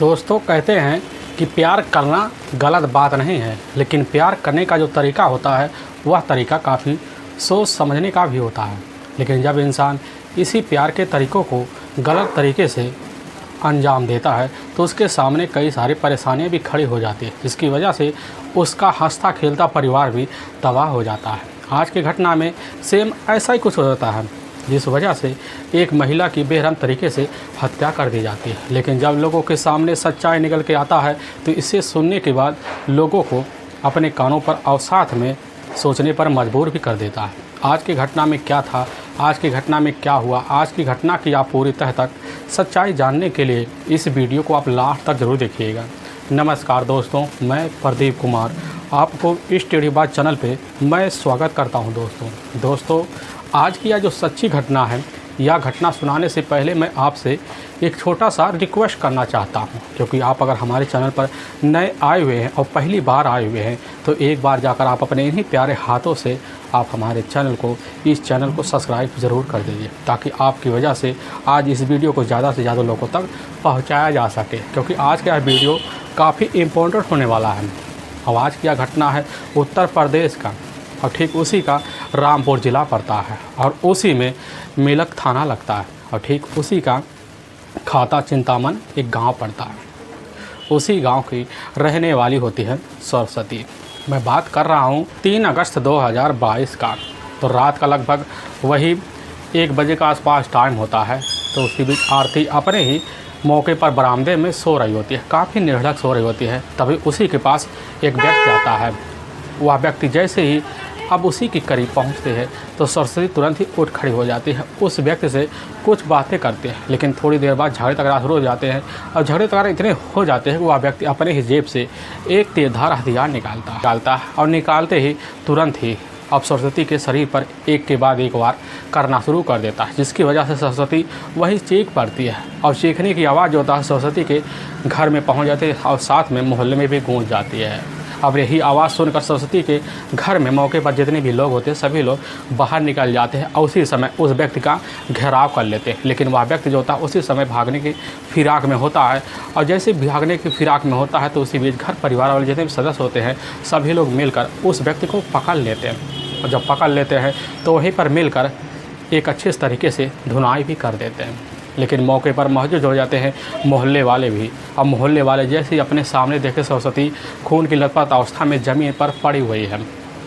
दोस्तों कहते हैं कि प्यार करना गलत बात नहीं है, लेकिन प्यार करने का जो तरीका होता है वह तरीका काफ़ी सोच समझने का भी होता है। लेकिन जब इंसान इसी प्यार के तरीक़ों को गलत तरीके से अंजाम देता है तो उसके सामने कई सारी परेशानियां भी खड़ी हो जाती है, जिसकी वजह से उसका हंसता खेलता परिवार भी तबाह हो जाता है। आज की घटना में सेम ऐसा ही कुछ हो जाता है, जिस वजह से एक महिला की बेरहम तरीके से हत्या कर दी जाती है। लेकिन जब लोगों के सामने सच्चाई निकल के आता है तो इसे सुनने के बाद लोगों को अपने कानों पर और साथ में सोचने पर मजबूर भी कर देता है। आज की घटना में क्या था, आज की घटना में क्या हुआ, आज की घटना की आप पूरी तह तक सच्चाई जानने के लिए इस वीडियो को आप लास्ट तक ज़रूर देखिएगा। नमस्कार दोस्तों, मैं प्रदीप कुमार आपको इस टेढ़ी बात चैनल पे मैं स्वागत करता हूं। दोस्तों आज की यह जो सच्ची घटना है, यह घटना सुनाने से पहले मैं आपसे एक छोटा सा रिक्वेस्ट करना चाहता हूं, क्योंकि आप अगर हमारे चैनल पर नए आए हुए हैं और पहली बार आए हुए हैं तो एक बार जाकर आप अपने इन्हीं प्यारे हाथों से आप हमारे इस चैनल को सब्सक्राइब ज़रूर कर दीजिए, ताकि आपकी वजह से आज इस वीडियो को ज़्यादा से ज़्यादा लोगों तक पहुँचाया जा सके, क्योंकि आज का यह वीडियो काफ़ी इम्पोर्टेंट होने वाला है। और आज की यह घटना है उत्तर प्रदेश का, और ठीक उसी का रामपुर ज़िला पड़ता है और उसी में मेलक थाना लगता है, और ठीक उसी का खाता चिंतामन एक गांव पड़ता है। उसी गांव की रहने वाली होती है सरस्वती। मैं बात कर रहा हूं 3 अगस्त 2022 का। तो रात का लगभग वही 1 बजे का आसपास टाइम होता है। तो उसी बीच आरती अपने ही मौके पर बरामदे में सो रही होती है, काफ़ी निर्धक सो रही होती है। तभी उसी के पास एक व्यक्ति आता है। वह व्यक्ति जैसे ही अब उसी के करीब पहुंचते हैं तो सरस्वती तुरंत ही उठ खड़ी हो जाती है। उस व्यक्ति से कुछ बातें करते हैं, लेकिन थोड़ी देर बाद झगड़े तकरार शुरू हो जाते हैं। और झगड़े तकरार इतने हो जाते हैं कि वह व्यक्ति अपने ही जेब से एक तेजधार हथियार निकालता है और निकालते ही तुरंत ही अब सरस्वती के शरीर पर एक के बाद एक वार करना शुरू कर देता है, जिसकी वजह से सरस्वती वही चीख पड़ती है। और चीखने की आवाज़ जो होता है सरस्वती के घर में पहुंच जाती है और साथ में मोहल्ले में भी गूंज जाती है। अब यही आवाज़ सुनकर सरस्वती के घर में मौके पर जितने भी लोग होते हैं सभी लोग बाहर निकल जाते हैं और उसी समय उस व्यक्ति का घेराव कर लेते हैं। लेकिन वह व्यक्ति जो होता है उसी समय भागने की फिराक में होता है, और जैसे भागने की फिराक में होता है तो उसी बीच घर परिवार वाले जितने भी सदस्य होते हैं सभी लोग मिलकर उस व्यक्ति को पकड़ लेते हैं। और जब पकड़ लेते हैं तो वहीं पर मिलकर एक अच्छे तरीके से धुनाई भी कर देते हैं। लेकिन मौके पर मौजूद हो जाते हैं मोहल्ले वाले भी। अब मोहल्ले वाले जैसे ही अपने सामने देखे सरस्वती खून की लथपथ अवस्था में ज़मीन पर पड़ी हुई है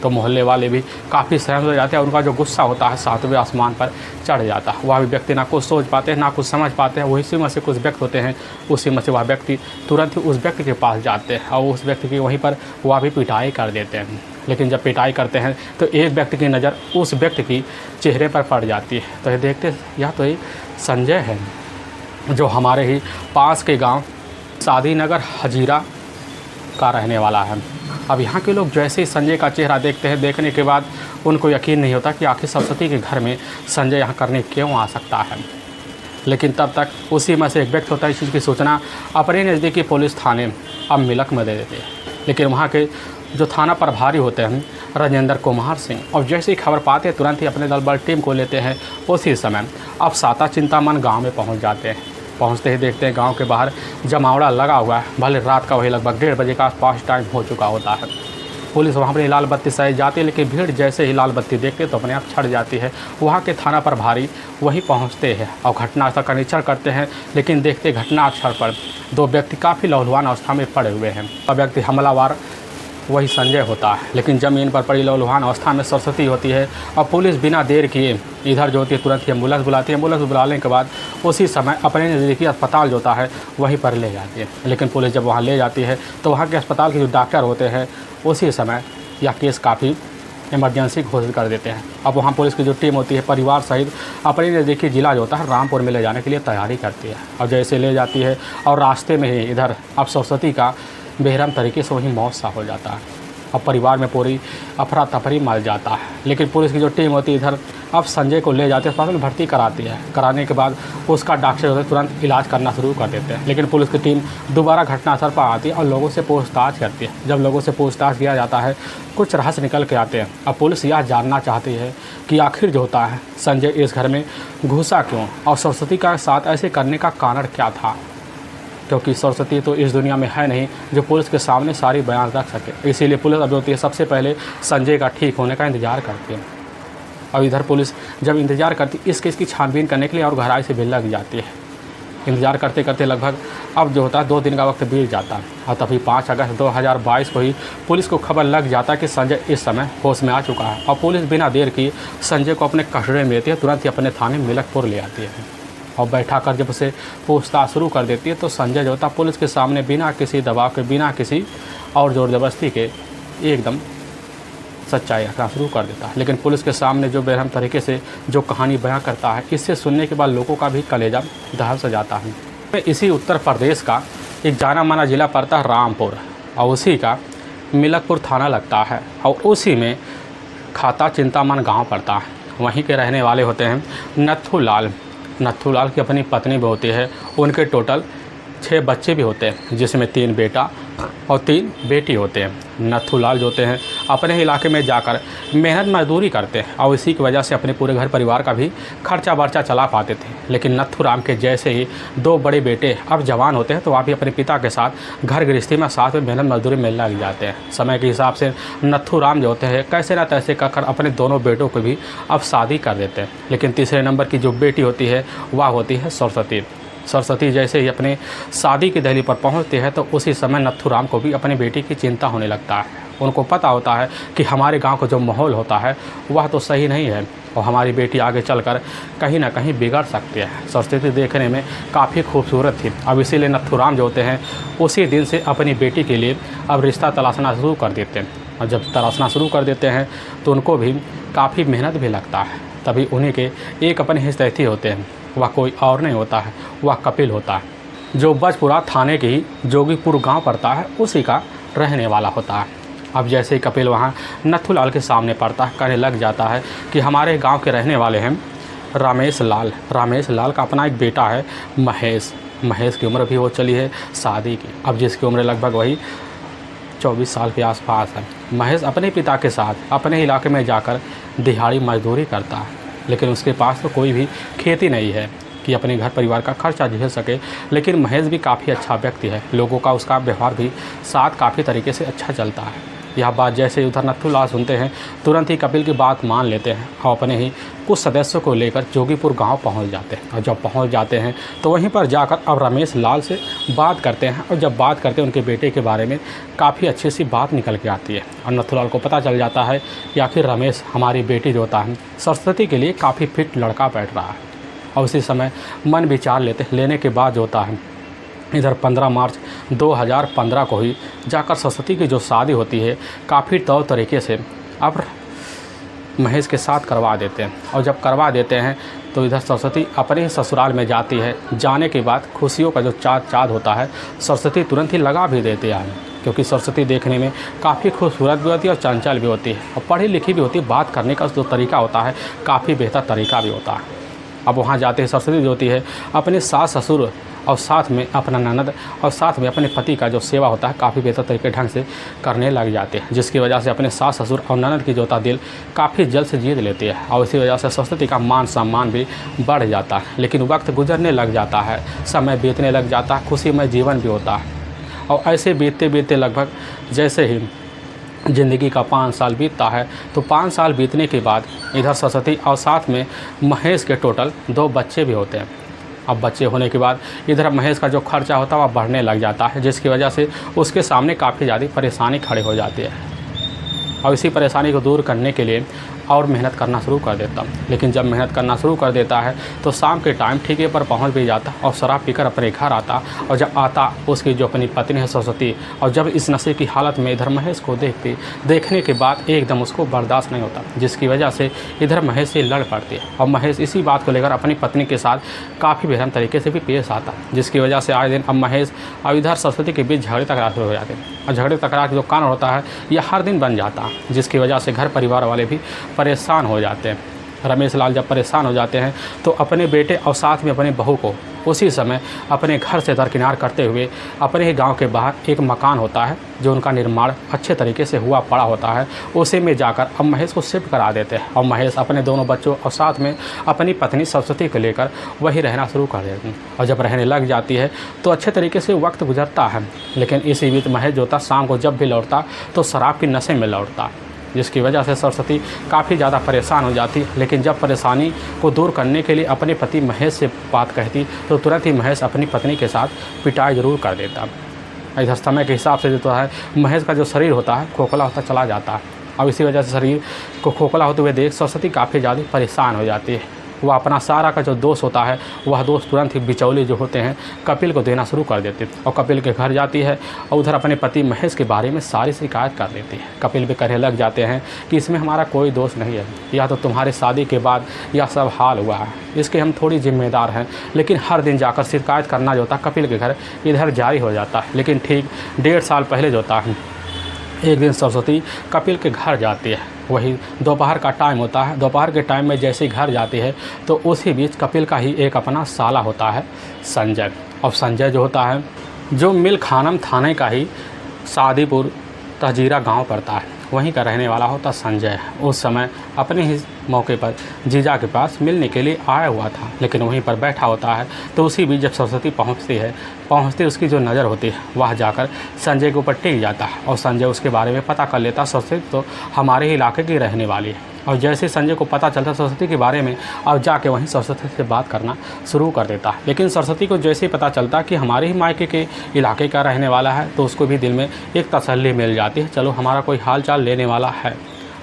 तो मोहल्ले वाले भी काफ़ी सहम हो जाते हैं। उनका जो गुस्सा होता है 7वें आसमान पर चढ़ जाता है। वह भी व्यक्ति ना कुछ सोच पाते हैं ना कुछ समझ पाते हैं। वही में से कुछ व्यक्ति होते हैं, उसी में से वह व्यक्ति तुरंत ही उस व्यक्ति के पास जाते हैं और उस व्यक्ति की वहीं पर वह भी पिटाई कर देते हैं। लेकिन जब पिटाई करते हैं तो एक व्यक्ति की नज़र उस व्यक्ति की चेहरे पर पड़ जाती है। तो ये देखते यह तो एक संजय है, जो हमारे ही पास के गांव शादीनगर हजीरा का रहने वाला है। अब यहाँ के लोग जैसे ही संजय का चेहरा देखते हैं, देखने के बाद उनको यकीन नहीं होता कि आखिर सरस्वती के घर में संजय यहाँ करने क्यों आ सकता है। लेकिन तब तक उसी में से एक व्यक्ति होता है, इस चीज़ की सूचना अपने नज़दीकी पुलिस थाने अब मिलक में दे देते हैं। लेकिन वहाँ के जो थाना प्रभारी होते हैं राजेंद्र कुमार सिंह, और जैसे ही खबर पाते हैं तुरंत ही अपने दल बल टीम को लेते हैं। उसी समय अब साता चिंतामन गांव में पहुंच जाते हैं। पहुंचते ही देखते हैं गांव के बाहर जमावड़ा लगा हुआ है। भले रात का वही लगभग 1:30 बजे का आसपास टाइम हो चुका होता है। पुलिस वहाँ पर लाल बत्ती सही जाती है, लेकिन भीड़ जैसे ही लाल बत्ती देखते तो अपने आप छट जाती है। वहाँ के थाना प्रभारी वहीं पहुँचते हैं और घटनास्थल का निरीक्षण करते हैं। लेकिन देखते घटनास्थल पर 2 व्यक्ति काफ़ी लहूलुहान अवस्था में पड़े हुए हैं। और व्यक्ति हमलावर वही संजय होता है, लेकिन ज़मीन पर पड़ी लहूलुहान अवस्था में सरस्वती होती है। और पुलिस बिना देर किए इधर जो होती है तुरंत ही एम्बुलेंस बुलाती है। एम्बुलेंस बुलाने के बाद उसी समय अपने नज़दीकी अस्पताल जो होता है वहीं पर ले जाती है। लेकिन पुलिस जब वहाँ ले जाती है तो वहाँ के अस्पताल के जो डॉक्टर होते हैं उसी समय यह केस काफ़ी इमरजेंसी घोषित कर देते हैं। अब वहाँ पुलिस की जो टीम होती है परिवार सहित अपने नज़दीकी ज़िला जो होता है रामपुर में ले जाने के लिए तैयारी करती है। और जैसे ले जाती है और रास्ते में ही इधर अब सरस्वती का बेरहम तरीके से वहीं मौत सा हो जाता है। अब परिवार में पूरी अफरा तफरी मच जाता है। लेकिन पुलिस की जो टीम होती है इधर अब संजय को ले जाते हैं, अस्पताल में भर्ती कराती है। कराने के बाद उसका डॉक्टर जो है तुरंत इलाज करना शुरू कर देते हैं। लेकिन पुलिस की टीम दोबारा घटनास्थल पर आती है और लोगों से पूछताछ करती है। जब लोगों से पूछताछ किया जाता है कुछ रहस्य निकल के आते हैं। अब पुलिस यह जानना चाहती है कि आखिर जो होता है संजय इस घर में घुसा क्यों और सरस्वती का साथ ऐसे करने का कारण क्या था। क्योंकि सरस्वती तो इस दुनिया में है नहीं जो पुलिस के सामने सारी बयान रख सके। इसीलिए पुलिस अब होती है सबसे पहले संजय का ठीक होने का इंतज़ार करती है। और इधर पुलिस जब इंतज़ार करती इस केस की छानबीन करने के लिए और गहराई से भी लग जाती है। इंतज़ार करते करते लगभग अब जो होता है 2 दिन का वक्त बीत जाता है और तभी 5 अगस्त 2022 को ही पुलिस को खबर लग जाता है कि संजय इस समय होश में आ चुका है। और पुलिस बिना देर किए संजय को अपने कस्टडी में लेती है, तुरंत ही अपने थाने मिलकपुर ले आती है और बैठा कर जब उसे पूछताछ शुरू कर देती है तो संजय जो होता है पुलिस के सामने बिना किसी दबाव के, बिना किसी और ज़ोर ज़बरदस्ती के एकदम सच्चाई रखना शुरू कर देता है। लेकिन पुलिस के सामने जो बेरहम तरीके से जो कहानी बयां करता है, इससे सुनने के बाद लोगों का भी कलेजा दहल जाता है। इसी उत्तर प्रदेश का एक जाना माना ज़िला पड़ता है रामपुर और उसी का मिलकपुर थाना लगता है और उसी में खाता चिंतामन गांव पड़ता है। वहीं के रहने वाले होते हैं नत्थू लाल। नत्थू लाल की अपनी पत्नी भी होती है। उनके टोटल 6 बच्चे भी होते हैं, जिसमें 3 बेटा और 3 बेटी होते हैं। नत्थू लाल जो होते हैं अपने इलाके में जाकर मेहनत मजदूरी करते हैं और इसी की वजह से अपने पूरे घर परिवार का भी खर्चा बर्चा चला पाते थे। लेकिन नत्थू राम के जैसे ही 2 बड़े बेटे अब जवान होते हैं तो वह भी अपने पिता के साथ घर गृहस्थी में साथ में मेहनत मजदूरी में लग जाते हैं। समय के हिसाब से नत्थू राम जो होते हैं कैसे ना तैसे कर अपने दोनों बेटों को भी अब शादी कर देते हैं। लेकिन तीसरे नंबर की जो बेटी होती है वह होती है सरस्वती। सरस्वती जैसे ही अपने शादी की दहली पर पहुंचती है तो उसी समय नत्थू राम को भी अपनी बेटी की चिंता होने लगता है। उनको पता होता है कि हमारे गांव का जो माहौल होता है वह तो सही नहीं है और हमारी बेटी आगे चलकर कहीं ना कहीं बिगड़ सकती है। सरस्वती देखने में काफ़ी खूबसूरत थी। अब इसीलिए नत्थू राम जो होते हैं उसी दिन से अपनी बेटी के लिए अब रिश्ता तलाशना शुरू कर देते हैं। और जब तलाशना शुरू कर देते हैं तो उनको भी काफ़ी मेहनत भी लगता है। तभी उन्हीं के एक अपने हितैषी होते हैं, वह कोई और नहीं होता है, वह कपिल होता है जो बजपुरा थाने के ही जोगीपुर गांव पड़ता है, उसी का रहने वाला होता है। अब जैसे ही कपिल वहां नत्थू लाल के सामने पड़ता है, कहने लग जाता है कि हमारे गांव के रहने वाले हैं रमेश लाल। रमेश लाल का अपना एक बेटा है महेश। महेश की उम्र भी हो चली है शादी की, अब जिसकी उम्र लगभग वही 24 साल के आसपास है। महेश अपने पिता के साथ अपने इलाके में जाकर दिहाड़ी मजदूरी करता है, लेकिन उसके पास तो कोई भी खेती नहीं है कि अपने घर परिवार का खर्चा झेल सके। लेकिन महेश भी काफ़ी अच्छा व्यक्ति है, लोगों का उसका व्यवहार भी साथ काफ़ी तरीके से अच्छा चलता है। यह बात जैसे ही उधर नत्थू लाल सुनते हैं तुरंत ही कपिल की बात मान लेते हैं और अपने ही कुछ सदस्यों को लेकर जोगीपुर गांव पहुंच जाते हैं। और जब पहुंच जाते हैं तो वहीं पर जाकर अब रमेश लाल से बात करते हैं और जब बात करते हैं उनके बेटे के बारे में काफ़ी अच्छी सी बात निकल के आती है। और नत्थू लाल को पता चल जाता है कि आखिर रमेश हमारी बेटी जो होता है सरस्वती के लिए काफ़ी फिट लड़का बैठ रहा है। और उसी समय मन विचार लेने के बाद जो होता है इधर 15 मार्च 2015 को ही जाकर सरस्वती की जो शादी होती है काफ़ी तौर तरीके से अब महेश के साथ करवा देते हैं। और जब करवा देते हैं तो इधर सरस्वती अपने ही ससुराल में जाती है। जाने के बाद खुशियों का जो चाँद होता है सरस्वती तुरंत ही लगा भी देते हैं, क्योंकि सरस्वती देखने में काफ़ी खूबसूरत भी होती है और चंचल भी होती है और पढ़ी लिखी भी होती है। बात करने का जो तरीका होता है काफ़ी बेहतर तरीका भी होता है। अब वहाँ जाते ही सरस्वती जो होती है अपने सास ससुर और साथ में अपना ननद और साथ में अपने पति का जो सेवा होता है काफ़ी बेहतर तरीके ढंग से करने लग जाते हैं, जिसकी वजह से अपने सास ससुर और ननद की जो होता दिल काफ़ी जल्द से जीत लेती है। और इसी वजह से सरस्वती का मान सम्मान भी बढ़ जाता है। लेकिन वक्त गुजरने लग जाता है, समय बीतने लग जाता है, खुशीमय जीवन भी होता है। और ऐसे बीतते बीतते लगभग जैसे ही ज़िंदगी का 5 साल बीतता है तो 5 साल बीतने के बाद इधर सरस्वती और साथ में महेश के टोटल 2 बच्चे भी होते हैं। अब बच्चे होने के बाद इधर महेश का जो खर्चा होता है वह बढ़ने लग जाता है, जिसकी वजह से उसके सामने काफ़ी ज़्यादा परेशानी खड़ी हो जाती है। और इसी परेशानी को दूर करने के लिए और मेहनत करना शुरू कर देता हूँ। लेकिन जब मेहनत करना शुरू कर देता है तो शाम के टाइम ठेके पर पहुँच भी जाता और शराब पीकर अपने घर आता। और जब आता उसकी जो अपनी पत्नी है सरस्वती, और जब इस नशे की हालत में इधर महेश को देखने के बाद एकदम उसको बर्दाश्त नहीं होता, जिसकी वजह से इधर महेश से लड़ पड़ती है। और महेश इसी बात को लेकर अपनी पत्नी के साथ काफ़ी बेरहम तरीके से भी पेश आता, जिसकी वजह से आए दिन अब महेश और इधर सरस्वती के बीच झगड़े तकरार शुरू हो जाते हैं। और झगड़े तकरार का जो कारण होता है यह हर दिन बन जाता, जिसकी वजह से घर परिवार वाले भी परेशान हो जाते हैं। रमेश लाल जब परेशान हो जाते हैं तो अपने बेटे और साथ में अपने बहू को उसी समय अपने घर से दरकिनार करते हुए अपने ही गांव के बाहर एक मकान होता है जो उनका निर्माण अच्छे तरीके से हुआ पड़ा होता है, उसी में जाकर अब महेश को शिफ्ट करा देते हैं। और महेश अपने दोनों बच्चों और साथ में अपनी पत्नी सरस्वती को लेकर वही रहना शुरू कर देते हैं। और जब रहने लग जाती है तो अच्छे तरीके से वक्त गुजरता है। लेकिन इसी बीच महेश जो था शाम को जब भी लौटता तो शराब की नशे में लौटता, जिसकी वजह से सरस्वती काफ़ी ज़्यादा परेशान हो जाती। लेकिन जब परेशानी को दूर करने के लिए अपने पति महेश से बात कहती तो तुरंत ही महेश अपनी पत्नी के साथ पिटाई ज़रूर कर देता। इधर समय के हिसाब से जो है महेश का जो शरीर होता है खोखला होता चला जाता है। और इसी वजह से शरीर को खोखला होते हुए देख सरस्वती काफ़ी ज़्यादा परेशान हो जाती है। वह अपना सारा का जो दोष होता है वह दोष तुरंत ही बिचौली जो होते हैं कपिल को देना शुरू कर देती और कपिल के घर जाती है और उधर अपने पति महेश के बारे में सारी शिकायत कर देती है। कपिल भी कहने लग जाते हैं कि इसमें हमारा कोई दोष नहीं है, या तो तुम्हारी शादी के बाद यह सब हाल हुआ है, इसके हम थोड़ी जिम्मेदार हैं। लेकिन हर दिन जाकर शिकायत करना जो था कपिल के घर इधर जारी हो जाता है। लेकिन ठीक 1.5 साल पहले जो था एक दिन सरस्वती कपिल के घर जाती है। वही दोपहर का टाइम होता है। दोपहर के टाइम में जैसे ही घर जाती है तो उसी बीच कपिल का ही एक अपना साला होता है संजय। और संजय जो होता है जो मिलखानम थाने का ही सादीपुर तहजीरा गांव पड़ता है, वहीं का रहने वाला होता संजय। उस समय अपने ही मौके पर जीजा के पास मिलने के लिए आया हुआ था, लेकिन वहीं पर बैठा होता है। तो उसी बीच जब सरस्वती पहुंचती उसकी जो नज़र होती है वह जाकर संजय के ऊपर टिक जाता है। और संजय उसके बारे में पता कर लेता सरस्वती तो हमारे ही इलाके की रहने वाली है। और जैसे संजय को पता चलता सरस्वती के बारे में और जाके वहीं सरस्वती से बात करना शुरू कर देता। लेकिन सरस्वती को जैसे ही पता चलता कि हमारे ही मायके के इलाके का रहने वाला है तो उसको भी दिल में एक तसल्ली मिल जाती है, चलो हमारा कोई हाल चाल लेने वाला है।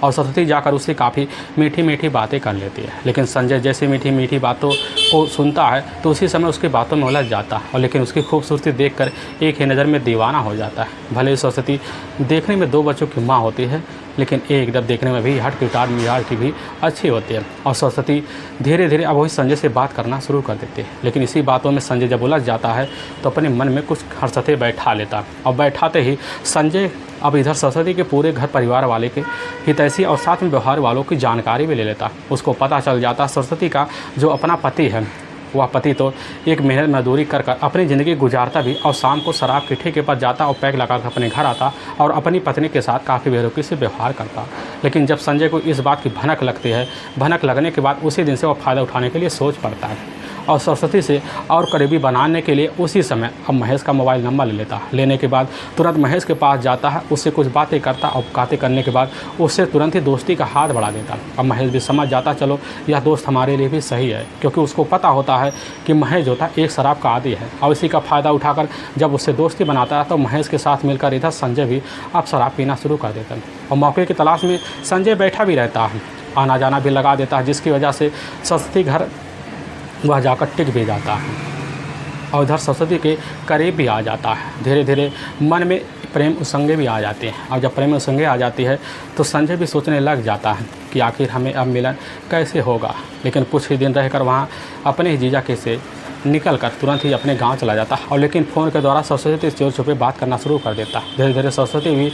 और सरस्वती जाकर उससे काफ़ी मीठी मीठी बातें कर लेती है। लेकिन संजय जैसे मीठी मीठी बातों को सुनता है तो उसी समय उसकी बातों में उलझ जाता है। और लेकिन उसकी खूबसूरती देखकर एक ही नज़र में दीवाना हो जाता है। भले ही सरस्वती देखने में 2 बच्चों की माँ होती है, लेकिन एकदम देखने में भी हट किटार मिजाज की भी अच्छी होती है। और सरस्वती धीरे धीरे अब वही संजय से बात करना शुरू कर देती है। लेकिन इसी बातों में संजय जब उलझ जाता है तो अपने मन में कुछ हर्षते बैठा लेता। और बैठाते ही संजय अब इधर सरस्वती के पूरे घर परिवार वाले के हितैषी और साथ में व्यवहार वालों की जानकारी भी ले लेता। उसको पता चल जाता सरस्वती का जो अपना पति है वह पति तो एक मेहनत मजदूरी कर अपनी ज़िंदगी गुजारता भी और शाम को शराब के ठेके पर जाता और पैक लगाकर अपने घर आता और अपनी पत्नी के साथ काफ़ी बेरुखी से व्यवहार करता। लेकिन जब संजय को इस बात की भनक लगती है, भनक लगने के बाद उसी दिन से वह फ़ायदा उठाने के लिए सोच पड़ता है और सरस्वती से और करीबी बनाने के लिए उसी समय अब महेश का मोबाइल नंबर ले लेता। लेने के बाद तुरंत महेश के पास जाता है, उससे कुछ बातें करता और बातें करने के बाद उससे तुरंत ही दोस्ती का हाथ बढ़ा देता। अब महेश भी समझ जाता चलो यह दोस्त हमारे लिए भी सही है, क्योंकि उसको पता होता है कि महेश जो था एक शराब का आदी है। और इसी का फ़ायदा उठाकर जब उससे दोस्ती बनाता है तो महेश के साथ मिलकर इधर संजय भी अब शराब पीना शुरू कर देता है। और मौके की तलाश में संजय बैठा भी रहता है, आना जाना भी लगा देता है, जिसकी वजह से सरस्वती घर वह जाकर टिक भी जाता है और इधर सरस्वती के करीब भी आ जाता है। धीरे धीरे मन में प्रेम उमंगें भी आ जाती हैं। और जब प्रेम उमंगें आ जाती है तो संजय भी सोचने लग जाता है कि आखिर हमें अब मिलन कैसे होगा। लेकिन कुछ ही दिन रहकर वहाँ अपने ही जीजा के से निकल कर तुरंत ही अपने गांव चला जाता और लेकिन फ़ोन के द्वारा सरस्वती से चोर छुपे बात करना शुरू कर देता। धीरे धीरे सरस्वती भी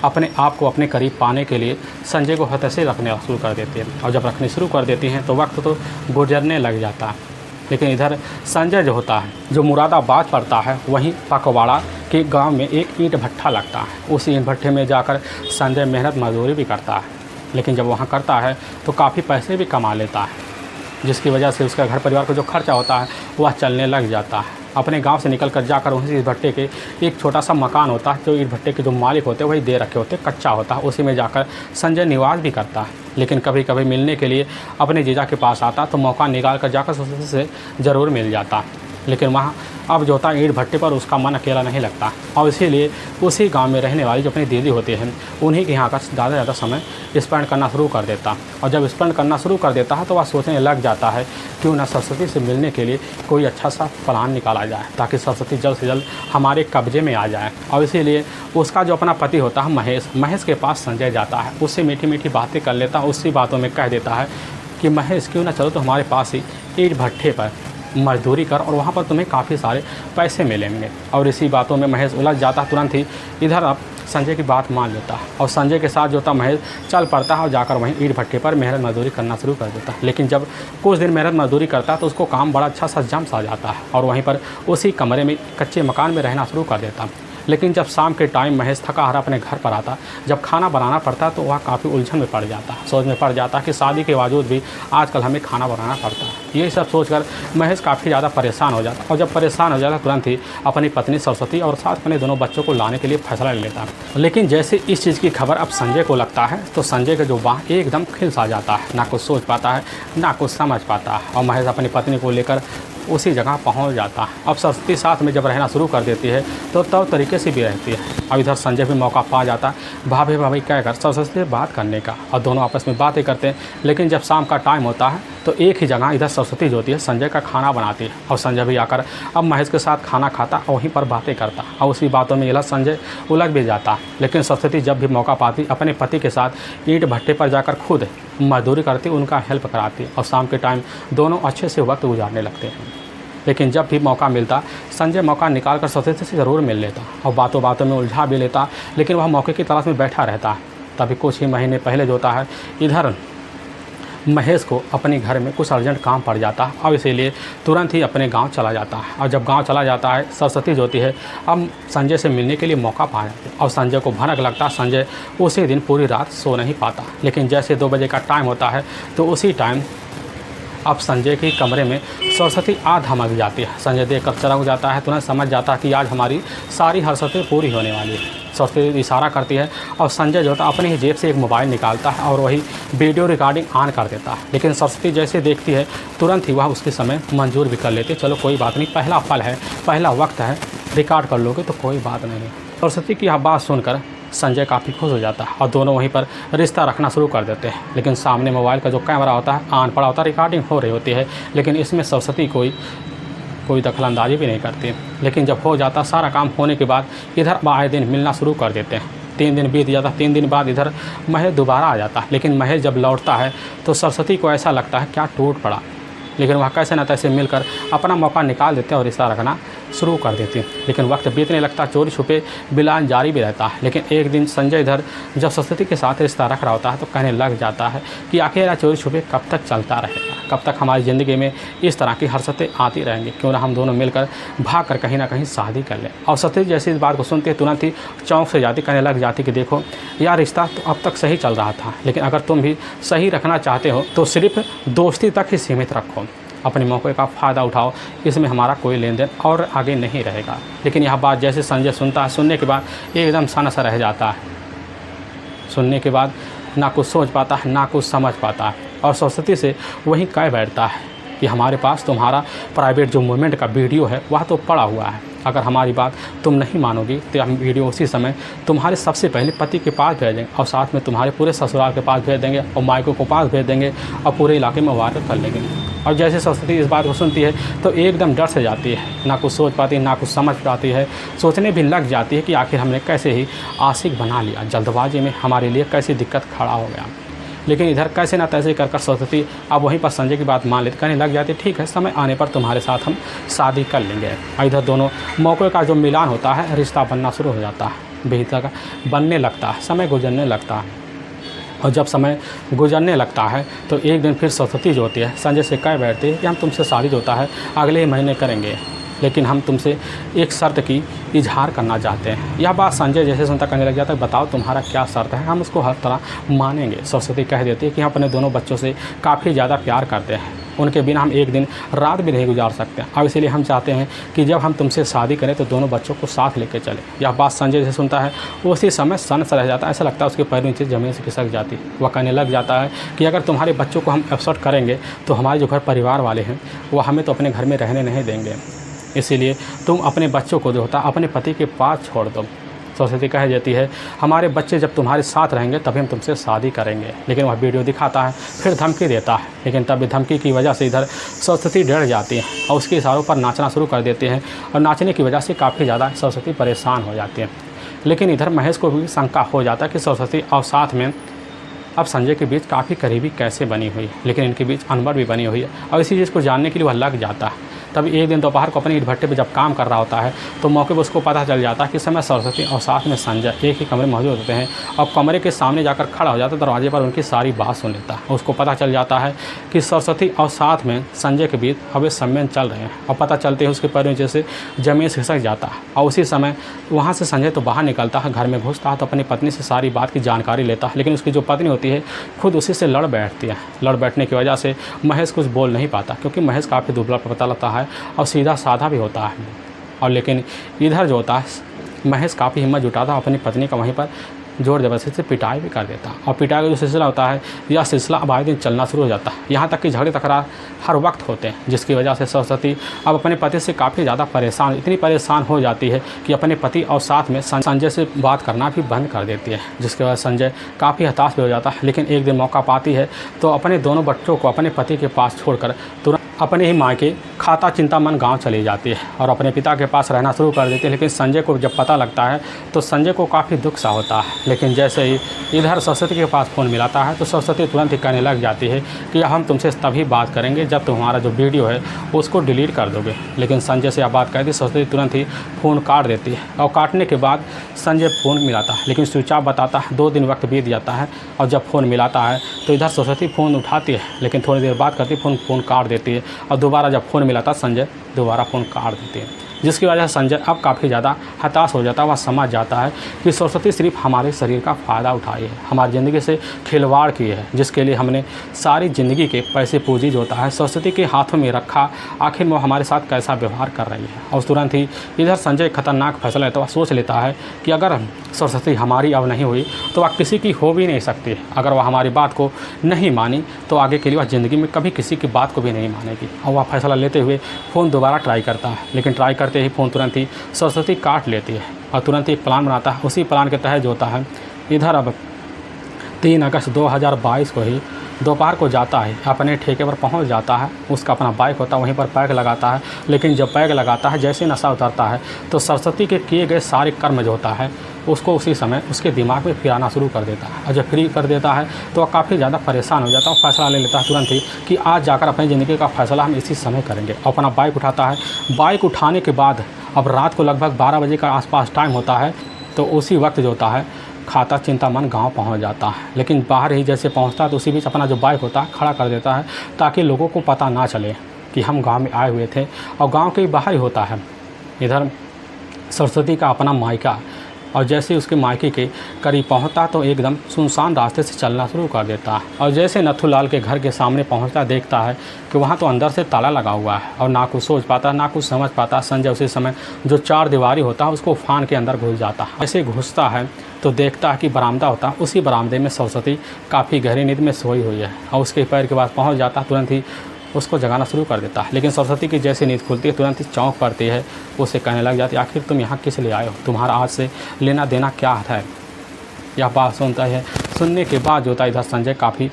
अपने आप को अपने करीब पाने के लिए संजय को हथेसे रखने शुरू कर देती है। और जब रखनी शुरू कर देती हैं तो वक्त तो गुजरने लग जाता है। लेकिन इधर संजय जो होता है जो मुरादाबाद पड़ता है वहीं पकवाड़ा के गांव में एक ईंट भट्ठा लगता है। उस ईंट भट्ठे में जाकर संजय मेहनत मजदूरी भी करता है। लेकिन जब वहां करता है तो काफ़ी पैसे भी कमा लेता है, जिसकी वजह से उसका घर परिवार का जो खर्चा होता है वह चलने लग जाता है। अपने गांव से निकल कर जाकर वहीं इस भट्टे के एक छोटा सा मकान होता है जो ईंट भट्टे के जो मालिक होते हैं वही दे रखे होते, कच्चा होता है, उसी में जाकर संजय निवास भी करता है। लेकिन कभी कभी मिलने के लिए अपने जीजा के पास आता तो मौका निकाल कर जाकर सरस्वती से ज़रूर मिल जाता। लेकिन वहाँ अब जो होता है ईंट भट्टे पर उसका मन अकेला नहीं लगता और इसीलिए उसी गांव में रहने वाली जो अपनी दीदी होती हैं उन्हीं के यहाँ का ज़्यादा समय स्पेंड करना शुरू कर देता। और जब स्पेंड करना शुरू कर देता है तो वह सोचने लग जाता है क्यों ना सरस्वती से मिलने के लिए कोई अच्छा सा प्लान निकाला जाए ताकि सरस्वती जल्द से जल्द हमारे कब्जे में आ जाए। और इसीलिए उसका जो अपना पति होता है महेश के पास संजय जाता है, उससे मीठी मीठी बातें कर लेता है। उसी बातों में कह देता है कि महेश क्यों ना चलो तो हमारे पास ही ईंट भट्ठे पर मजदूरी कर और वहाँ पर तुम्हें काफ़ी सारे पैसे मिलेंगे। और इसी बातों में महेश उलझ जाता तुरंत ही। इधर अब संजय की बात मान लेता है और संजय के साथ जो था महेश चल पड़ता है और जाकर वहीं ईंट भट्टे पर मेहनत मजदूरी करना शुरू कर देता है। लेकिन जब कुछ दिन मेहनत मजदूरी करता है तो उसको काम बड़ा अच्छा सा जम सा जाता है और वहीं पर उसी कमरे में कच्चे मकान में रहना शुरू कर देता है। लेकिन जब शाम के टाइम महेश थका हारा अपने घर पर आता, जब खाना बनाना पड़ता तो वह काफ़ी उलझन में पड़ जाता है, सोच में पड़ जाता है कि शादी के बावजूद भी आजकल हमें खाना बनाना पड़ता है। ये सब सोचकर महेश काफ़ी ज़्यादा परेशान हो जाता और जब परेशान हो जाता तुरंत ही अपनी पत्नी सरस्वती और साथ अपने दोनों बच्चों को लाने के लिए फैसला ले लेता है। लेकिन जैसे इस चीज़ की खबर अब संजय को लगता है तो संजय का जो बाह एकदम खिलस आ जाता है, ना कुछ सोच पाता है ना कुछ समझ पाता है और महेश अपनी पत्नी को लेकर उसी जगह पहुंच जाता है। अब सरस्वती साथ में जब रहना शुरू कर देती है तो तब तरीके से भी रहती है। अब इधर संजय भी मौका पा जाता है भाभी भाभी कहकर सरस्वती से बात करने का और दोनों आपस में बातें करते हैं। लेकिन जब शाम का टाइम होता है तो एक ही जगह इधर सरस्वती जो होती है संजय का खाना बनाती है और संजय भी आकर अब महेश के साथ खाना खाता और वहीं पर बातें करता और उसी बातों में इधर संजय उलझ भी जाता। लेकिन सरस्वती जब भी मौका पाती अपने पति के साथ ईंट भट्टे पर जाकर खुद मजदूरी करती, उनका हेल्प कराती और शाम के टाइम दोनों अच्छे से वक्त गुजारने लगते हैं। लेकिन जब भी मौका मिलता संजय मौका निकाल कर सरस्वती से ज़रूर मिल लेता और बातों बातों में उलझा भी लेता, लेकिन वह मौके की तलाश में बैठा रहता है। तभी कुछ ही महीने पहले जो होता है इधर महेश को अपने घर में कुछ अर्जेंट काम पड़ जाता है और इसीलिए तुरंत ही अपने गांव चला जाता है। और जब गांव चला जाता है सरस्वती जो होती है अब संजय से मिलने के लिए मौका पा जाती है और संजय को भनक लगता है। संजय उसी दिन पूरी रात सो नहीं पाता। लेकिन जैसे 2 बजे का टाइम होता है तो उसी टाइम अब संजय के कमरे में सरस्वती आ धमक जाती है। संजय देखकर चौंक जाता है, तुरंत समझ जाता है कि आज हमारी सारी हरकतें पूरी होने वाली है। सरस्वती इशारा करती है और संजय जो था अपनी ही जेब से एक मोबाइल निकालता है और वही वीडियो रिकॉर्डिंग ऑन कर देता है। लेकिन सरस्वती जैसे देखती है तुरंत ही वह उसके समय मंजूर भी कर लेती है। चलो कोई बात नहीं, पहला पल है, पहला वक्त है, रिकॉर्ड कर लोगे तो कोई बात नहीं। सरस्वती की यह बात सुनकर संजय काफ़ी खुश हो जाता है और दोनों वहीं पर रिश्ता रखना शुरू कर देते हैं। लेकिन सामने मोबाइल का जो कैमरा होता है ऑन पड़ा होता है, रिकॉर्डिंग हो रही होती है, लेकिन इसमें सरस्वती कोई दखलंदाजी भी नहीं करती। लेकिन जब हो जाता सारा काम होने के बाद इधर आए दिन मिलना शुरू कर देते हैं। 3 दिन बीत जाता, 3 दिन बाद इधर महेश दोबारा आ जाता। लेकिन महेश जब लौटता है तो सरस्वती को ऐसा लगता है क्या टूट पड़ा, लेकिन वह कैसे न तैसे मिलकर अपना मौका निकाल देते हैं और रिश्ता रखना शुरू कर देती हैं। लेकिन वक्त बीतने लगता, चोरी छुपे बिलान जारी भी रहता है। लेकिन एक दिन संजय इधर जब सरस्वती के साथ रिश्ता रख रहा होता है तो कहने लग जाता है कि आखिर यह चोरी छुपे कब तक चलता रहेगा, कब तक हमारी ज़िंदगी में इस तरह की हरकतें आती रहेंगी, क्यों ना हम दोनों मिलकर भाग कर कहीं ना कहीं शादी कर लें। और सरस्वती जैसी इस बात को सुनते तुरंत ही चौंक से जाती, कहने लग जाती कि देखो यह रिश्ता तो अब तक सही चल रहा था, लेकिन अगर तुम भी सही रखना चाहते हो तो सिर्फ दोस्ती तक ही सीमित रखो, अपने मौके का फ़ायदा उठाओ, इसमें हमारा कोई लेन देन और आगे नहीं रहेगा। लेकिन यह बात जैसे संजय सुनता है, सुनने के बाद एकदम सना सा रह जाता है। सुनने के बाद ना कुछ सोच पाता है ना कुछ समझ पाता है और सरस्वती से वहीं कह बैठता है कि हमारे पास तुम्हारा प्राइवेट जो मूवमेंट का वीडियो है वह तो पड़ा हुआ है, अगर हमारी बात तुम नहीं मानोगी तो हम वीडियो उसी समय तुम्हारे सबसे पहले पति के पास भेजेंगे और साथ में तुम्हारे पूरे ससुराल के पास भेज देंगे और मायकों को पास भेज देंगे और पूरे इलाके में वायरल कर लेंगे। और जैसे सरस्वती इस बात को सुनती है तो एकदम डर से जाती है, ना कुछ सोच पाती है ना कुछ समझ पाती है, सोचने भी लग जाती है कि आखिर हमने कैसे ही आशिक बना लिया, जल्दबाजी में हमारे लिए कैसी दिक्कत खड़ा हो गया। लेकिन इधर कैसे ना तैसे कर सरस्वती अब वहीं पर संजय की बात मान लेती, कहने लग जाती ठीक है, समय आने पर तुम्हारे साथ हम शादी कर लेंगे। और इधर दोनों मौके का जो मिलान होता है, रिश्ता बनना शुरू हो जाता है, बेहतर का बनने लगता है, समय गुजरने लगता है। और जब समय गुजरने लगता है तो एक दिन फिर सरस्वती जो होती है संजय से कह बैठती है कि हम तुमसे शादी जो होता है अगले ही महीने करेंगे, लेकिन हम तुमसे एक शर्त की इजहार करना चाहते हैं। यह बात संजय जैसे सुनता कहने लग जाता है, बताओ तुम्हारा क्या शर्त है, हम उसको हर तरह मानेंगे। सरस्वती कह देती है कि हम अपने दोनों बच्चों से काफ़ी ज़्यादा प्यार करते हैं, उनके बिना हम एक दिन रात भी नहीं गुजार सकते, और इसीलिए हम चाहते हैं कि जब हम तुमसे शादी करें तो दोनों बच्चों को साथ लेकर चलें। यह बात संजय जैसे सुनता है उसी समय सन सा रह जाता है, ऐसा लगता है उसके पैर नीचे ज़मीन से खिसक जाती। वह कहने लग जाता है कि अगर तुम्हारे बच्चों को हम एक्सेप्ट करेंगे तो हमारे जो घर परिवार वाले हैं वो हमें तो अपने घर में रहने नहीं देंगे, इसीलिए तुम अपने बच्चों को जो होता अपने पति के पास छोड़ दो। सरस्वती कह देती है हमारे बच्चे जब तुम्हारे साथ रहेंगे तभी हम तुमसे शादी करेंगे। लेकिन वह वीडियो दिखाता है, फिर धमकी देता है, लेकिन तब धमकी की वजह से इधर सरस्वती डर जाती है और उसके इशारों पर नाचना शुरू कर देते हैं और नाचने की वजह से काफ़ी ज़्यादा सरस्वती परेशान हो जाती है। लेकिन इधर महेश को भी शंका हो जाता है कि सरस्वती और साथ में अब संजय के बीच काफ़ी करीबी कैसे बनी हुई, लेकिन इनके बीच अनबन भी बनी हुई है और इसी चीज़ को जानने के लिए वह लग जाता है। तभी एक दिन दोपहर को अपनी ईंट भट्टे पर जब काम कर रहा होता है तो मौके पर उसको पता चल जाता है कि समय सरस्वती और साथ में संजय एक ही कमरे में मौजूद होते हैं और कमरे के सामने जाकर खड़ा हो जाता है, दरवाजे पर उनकी सारी बात सुन लेता है। उसको पता चल जाता है कि सरस्वती और साथ में संजय के बीच अवैध संबंध चल रहे हैं और पता चलते ही उसके पैरों नीचे से ज़मीन से खिसक जाता है। और उसी समय वहाँ से संजय तो बाहर निकलता है, घर में घुसता है तो अपनी पत्नी से सारी बात की जानकारी लेता है, लेकिन उसकी जो पत्नी होती है खुद उसी से लड़ बैठती है। लड़ बैठने की वजह से महेश कुछ बोल नहीं पाता, क्योंकि महेश काफ़ी दुबला पता लगता है और सीधा साधा भी होता है। और लेकिन इधर जो होता है महेश काफ़ी हिम्मत जुटाता है, अपनी पत्नी का वहीं पर जोर ज़बरदस्ती से पिटाई भी कर देता। और पिटाई का जो सिलसिला होता है यह सिलसिला अब आए दिन चलना शुरू हो जाता है। यहाँ तक कि झगड़े तकरार हर वक्त होते हैं, जिसकी वजह से सरस्वती अब अपने पति से काफ़ी ज़्यादा परेशान, इतनी परेशान हो जाती है कि अपने पति और साथ में संजय से बात करना भी बंद कर देती है, जिसके वजह से संजय काफ़ी हताश भी हो जाता है। लेकिन एक दिन मौका पाती है तो अपने दोनों बच्चों को अपने पति के पास छोड़कर तुरंत अपने ही मायके खाता चिंतामन गांव चली जाती है और अपने पिता के पास रहना शुरू कर देती है। लेकिन संजय को जब पता लगता है तो संजय को काफ़ी दुख सा होता है। लेकिन जैसे ही इधर सरस्वती के पास फ़ोन मिलाता है तो सरस्वती तुरंत ही कहने लग जाती है कि हम तुमसे तभी बात करेंगे जब तुम्हारा जो वीडियो है उसको डिलीट कर दोगे। लेकिन संजय से यह बात कहती सरस्वती तुरंत ही फ़ोन काट देती है और काटने के बाद संजय फ़ोन मिलाता है, लेकिन स्विच ऑफ बताता है। 2 दिन वक्त बीत जाता है और जब फ़ोन मिलाता है तो इधर सरस्वती फ़ोन उठाती है, लेकिन थोड़ी देर बाद करती फ़ोन काट देती है और दोबारा जब फ़ोन मिलाता संजय दोबारा फ़ोन काट देती है, जिसकी वजह से संजय अब काफ़ी ज़्यादा हताश हो जाता है। वह समझ जाता है कि सरस्वती सिर्फ हमारे शरीर का फ़ायदा उठाई है, हमारी ज़िंदगी से खिलवाड़ की है, जिसके लिए हमने सारी ज़िंदगी के पैसे पूंजी जो होता है सरस्वती के हाथों में रखा, आखिर वो हमारे साथ कैसा व्यवहार कर रही है। और तुरंत ही इधर संजय खतरनाक फैसला लेता है। वह सोच लेता है कि अगर सरस्वती हमारी अब नहीं हुई तो वह किसी की हो भी नहीं सकती। अगर वह हमारी बात को नहीं मानी तो आगे के लिए वह ज़िंदगी में कभी किसी की बात को भी नहीं मानेगी। और वह फैसला लेते हुए फ़ोन दोबारा ट्राई करता है, लेकिन ट्राई करते ही फ़ोन तुरंत ही सरस्वती काट लेती है और तुरंत ही एक प्लान बनाता है। उसी प्लान के तहत जो होता है इधर अब 3 अगस्त 2022 को ही दोपहर को जाता है, अपने ठेके पर पहुंच जाता है। उसका अपना बाइक होता है, वहीं पर पैग लगाता है। लेकिन जब पैग लगाता है जैसे नशा उतरता है तो सरस्वती के किए गए सारे कर्म जो होता है उसको उसी समय उसके दिमाग में फिर आना शुरू कर देता है। और जब फ्री कर देता है तो वह काफ़ी ज़्यादा परेशान हो जाता है। फैसला ले लेता है तुरंत ही कि आज जाकर अपनी ज़िंदगी का फैसला हम इसी समय करेंगे। अपना बाइक उठाता है। बाइक उठाने के बाद अब रात को लगभग 12 बजे का आसपास टाइम होता है, तो उसी वक्त जो होता है खाता चिंतामन गांव पहुंच जाता है। लेकिन बाहर ही जैसे पहुंचता है तो उसी बीच अपना जो बाइक होता है खड़ा कर देता है, ताकि लोगों को पता ना चले कि हम गांव में आए हुए थे। और गांव के बाहर ही होता है इधर सरस्वती का अपना मायका। और जैसे ही उसके मायके के करीब पहुंचता तो एकदम सुनसान रास्ते से चलना शुरू कर देता है। और जैसे नथुलाल के घर के सामने पहुंचता देखता है कि वहां तो अंदर से ताला लगा हुआ है और ना कुछ सोच पाता ना कुछ समझ पाता। संजय उसी समय जो 4 दीवारी होता है उसको फान के अंदर घुस जाता है। ऐसे घुसता है तो देखता है कि बरामदा होता है, उसी बरामदे में सरस्वती काफ़ी गहरी नींद में सोई हुई है। और उसके पैर के पास पहुँच जाता है, तुरंत ही उसको जगाना शुरू कर देता है। लेकिन सरस्वती की जैसी नींद खुलती है तुरंत ही चौंक पड़ती है। उसे कहने लग जाती है आखिर तुम यहाँ किस लिए आए हो, तुम्हारा आज से लेना देना क्या है। यह बात सुनता है, सुनने के बाद जो होता है इधर संजय काफ़ी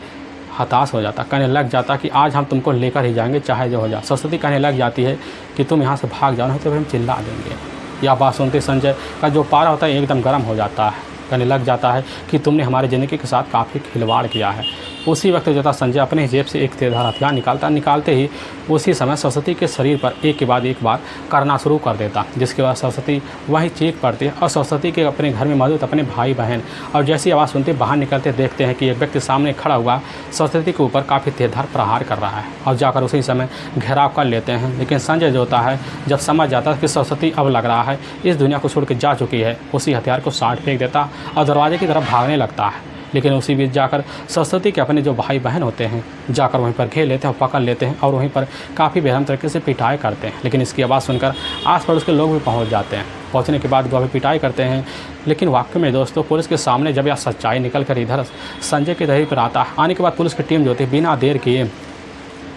हताश हो जाता, कहने लग जाता कि आज हम तुमको लेकर ही जाएंगे चाहे जो हो जाए। सरस्वती कहने लग जाती है कि तुम यहाँ से भाग जाओ नहीं तो फिर हम चिल्ला देंगे। यह बात सुनते संजय का जो पारा होता है एकदम गर्म हो जाता है, कहने लग जाता है कि तुमने हमारी ज़िंदगी के साथ काफ़ी खिलवाड़ किया है। उसी वक्त जो था संजय अपने जेब से एक तेज़धार हथियार निकालते ही उसी समय सरस्वती के शरीर पर एक के बाद एक बार करना शुरू कर देता, जिसके बाद सरस्वती वहीं चीख पड़ती है। और सरस्वती के अपने घर में मौजूद अपने भाई बहन और जैसी आवाज़ सुनते बाहर निकलते देखते हैं कि एक व्यक्ति सामने खड़ा हुआ सरस्वती के ऊपर काफ़ी तेज़धार प्रहार कर रहा है और जाकर उसी समय घेराव कर लेते हैं। लेकिन संजय जो होता है जब समझ जाता है कि सरस्वती अब लग रहा है इस दुनिया को छोड़ के जा चुकी है, उसी हथियार को साइड फेंक देता और दरवाजे की तरफ भागने लगता है। लेकिन उसी बीच जाकर सरस्वती के अपने जो भाई बहन होते हैं जाकर वहीं पर घेर लेते हैं और पकड़ लेते हैं और वहीं पर काफ़ी बेरहम तरीके से पिटाई करते हैं। लेकिन इसकी आवाज़ सुनकर आस पड़ोस के लोग भी पहुंच जाते हैं। पहुंचने के बाद गवाही पिटाई करते हैं। लेकिन वाकई में दोस्तों पुलिस के सामने जब यह सच्चाई निकल कर इधर संजय के दही पर आता है, आने के बाद पुलिस की टीम जो होती है बिना देर किए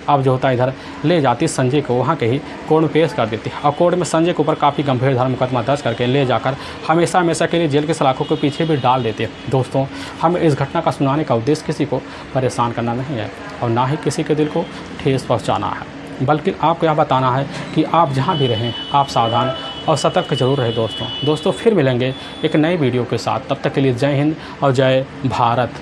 अब जो होता है इधर ले जाती संजय को वहाँ के ही कोर्ट में पेश कर देती है। और कोर्ट में संजय के ऊपर काफ़ी गंभीर धारा मुकदमा दर्ज करके ले जाकर हमेशा हमेशा के लिए जेल के सलाखों के पीछे भी डाल देते हैं। दोस्तों हमें इस घटना का सुनाने का उद्देश्य किसी को परेशान करना नहीं है और ना ही किसी के दिल को ठेस पहुँचाना है, बल्कि आपको यह बताना है कि आप जहाँ भी रहें आप सावधान और सतर्क जरूर रहे। दोस्तों फिर मिलेंगे एक नई वीडियो के साथ, तब तक के लिए जय हिंद और जय भारत।